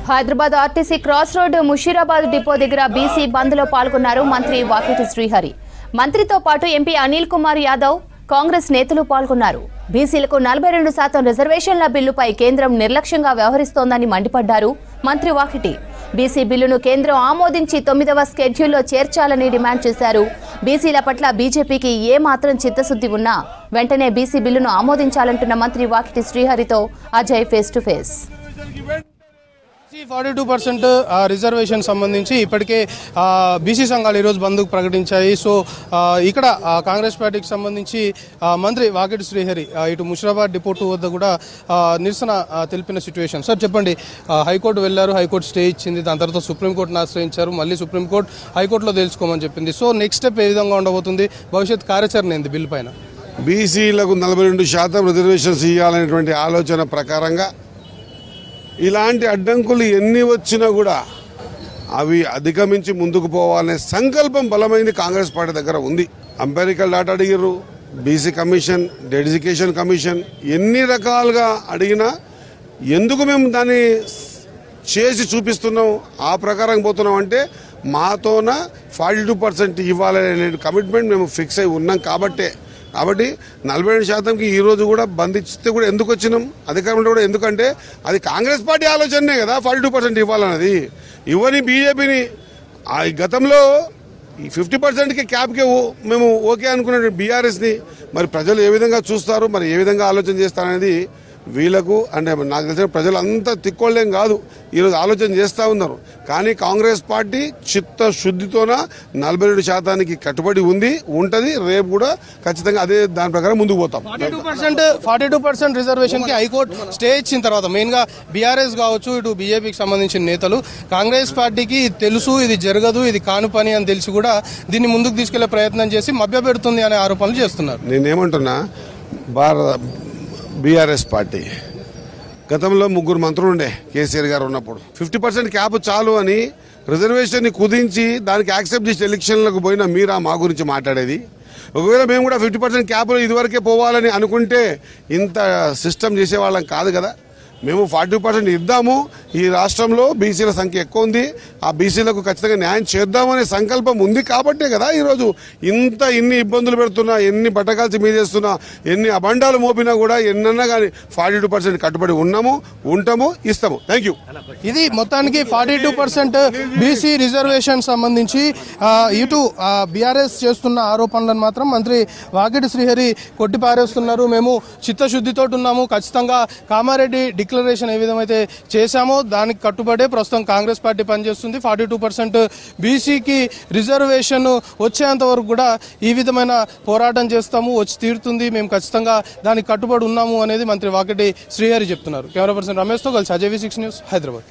Hyderabad RTC cross road Musheerabad depot దగ్గర BC బంద్ లో పాల్గొన్నారు మంత్రి వాకిటి శ్రీహరి. మంత్రితో పాటు ఎంపీ అనిల్ కుమార్ యాదవ్, కాంగ్రెస్ నేతలు పాల్గొన్నారు. బీసీలకు 42% రిజర్వేషన్ల బిల్లుపై కేంద్రం నిర్లక్ష్యంగా వ్యవహరిస్తోందని మండిపడ్డారు మంత్రి వాకిటి. బీసీ బిల్లును కేంద్రం ఆమోదించి 9వ స్కెడ్యూల్లో చేర్చాలని డిమాండ్ చేశారు. బీసీల పట్ల బీజేపీకి ఏ మాత్రం చిత్తశుద్ధి ఉన్నా వెంటనే బీసీ బిల్లును ఆమోదించాలంటున్న మంత్రి వాకిటి శ్రీహరితో Ajay face to face. 42% reservation సంబంధించి ఇప్పటికే బీసీ సంఘాలు ఈరోజు బంద్ ప్రకటించాయి. సో ఇక్కడ కాంగ్రెస్ పార్టీకి సంబంధించి మంత్రి వాకిటి శ్రీహరి ఇటు ముషీరాబాద్ డిపో వద్ద కూడా నిరసన తెలిపిన సిచ్యువేషన్. సార్ చెప్పండి, హైకోర్టు వెళ్లారు, హైకోర్టు స్టే ఇచ్చింది, దాని తర్వాత సుప్రీంకోర్టును ఆశ్రయించారు, మళ్ళీ సుప్రీంకోర్టు హైకోర్టులో తెలుసుకోమని చెప్పింది. సో నెక్స్ట్ స్టెప్ ఏ విధంగా ఉండబోతుంది, భవిష్యత్ కార్యాచరణ ఏంది బిల్లు పైన? బీసీలకు 42% రిజర్వేషన్స్ ఇవ్వాలనేటువంటి ఆలోచన ప్రకారంగా ఇలాంటి అడ్డంకులు ఎన్ని వచ్చినా కూడా అవి అధిగమించి ముందుకు పోవాలనే సంకల్పం బలమైంది కాంగ్రెస్ పార్టీ దగ్గర ఉంది. అంపెరికల్ డాటా అడిగారు, బీసీ కమిషన్, డెడికేషన్ కమిషన్, ఎన్ని రకాలుగా అడిగినా ఎందుకు మేము దాన్ని చేసి చూపిస్తున్నాం, ఆ ప్రకారం పోతున్నాం అంటే మాతోన 42% ఇవ్వాలనే కమిట్మెంట్ మేము ఫిక్స్ అయి ఉన్నాం. కాబట్టి 47%కి ఈరోజు కూడా బంద్ ఇస్తే కూడా ఎందుకు వచ్చినాం, అధికారంలో కూడా ఎందుకంటే అది కాంగ్రెస్ పార్టీ ఆలోచనే కదా 42% ఇవ్వాలన్నది. ఇవ్వని బీజేపీని గతంలో 50%కి క్యాప్కే మేము ఓకే అనుకున్న బీఆర్ఎస్ని మరి ప్రజలు ఏ విధంగా చూస్తారు, మరి ఏ విధంగా ఆలోచన చేస్తారనేది వీళ్ళకు అంటే నాకు తెలిసిన ప్రజలంతా తిక్కోళ్ళేం కాదు, ఈరోజు ఆలోచన చేస్తూ ఉన్నారు. కానీ కాంగ్రెస్ పార్టీ చిత్తశుద్ధితోన 42%కి కట్టుబడి ఉంటుంది. రేపు కూడా ఖచ్చితంగా అదే దాని ప్రకారం ముందుకు పోతాం. 42% రిజర్వేషన్కి హైకోర్టు స్టే ఇచ్చిన తర్వాత మెయిన్గా బీఆర్ఎస్ కావచ్చు, ఇటు బీజేపీకి సంబంధించిన నేతలు కాంగ్రెస్ పార్టీకి తెలుసు ఇది జరగదు, ఇది కాను పని అని తెలిసి కూడా దీన్ని ముందుకు తీసుకెళ్లే ప్రయత్నం చేసి మభ్యపెడుతుంది అనే ఆరోపణలు చేస్తున్నారు. నేనేమంటున్నా, బీఆర్ఎస్ పార్టీ గతంలో 3 మంత్రులు ఉండే కేసీఆర్ గారు ఉన్నప్పుడు 50% క్యాప్ చాలు అని రిజర్వేషన్ని కుదించి దానికి యాక్సెప్ట్ చేసి ఎలక్షన్లకు పోయినా మీరా మా గురించి మాట్లాడేది? ఒకవేళ మేము కూడా 50% క్యాప్లో ఇదివరకే పోవాలని అనుకుంటే ఇంత సిస్టమ్ చేసేవాళ్ళం కాదు కదా. మేము 42% ఇద్దాము, ఈ రాష్ట్రంలో బీసీల సంఖ్య ఎక్కువ ఉంది, ఆ బీసీలకు ఖచ్చితంగా న్యాయం చేద్దామనే సంకల్పం ఉంది కాబట్టే కదా ఈరోజు ఇన్ని ఇబ్బందులు పెడుతున్నా, ఎన్ని బట్టకాల్చి మీదేస్తున్నా, ఎన్ని అబండాలు మోపినా కూడా ఎన్నన్నా కానీ 42% కట్టుబడి ఉంటాము, ఇస్తాము. Thank you. ఇది మొత్తానికి 42% బీసీ రిజర్వేషన్ సంబంధించి ఇటు బీఆర్ఎస్ చేస్తున్న ఆరోపణలను మాత్రం మంత్రి వాకిటి శ్రీహరి కొట్టిపారేస్తున్నారు. మేము చిత్తశుద్ధితో ఉన్నాము, ఖచ్చితంగా కామారెడ్డి డిక్లరేషన్ ఏ విధమైతే చేశామో దానికి కట్టుబడే ప్రస్తుతం కాంగ్రెస్ పార్టీ పనిచేస్తుంది. 42% బీసీకి రిజర్వేషన్ వచ్చేంత వరకు కూడా ఈ విధమైన పోరాటం చేస్తాము, వచ్చి తీరుతుంది, మేము ఖచ్చితంగా దానికి కట్టుబడి ఉన్నాము అనేది మంత్రి వాకిటి శ్రీహరి చెప్తున్నారు. కెమెరా పర్సన్ రమేష్తో కలిసి అజయ్ V6 న్యూస్, హైదరాబాద్.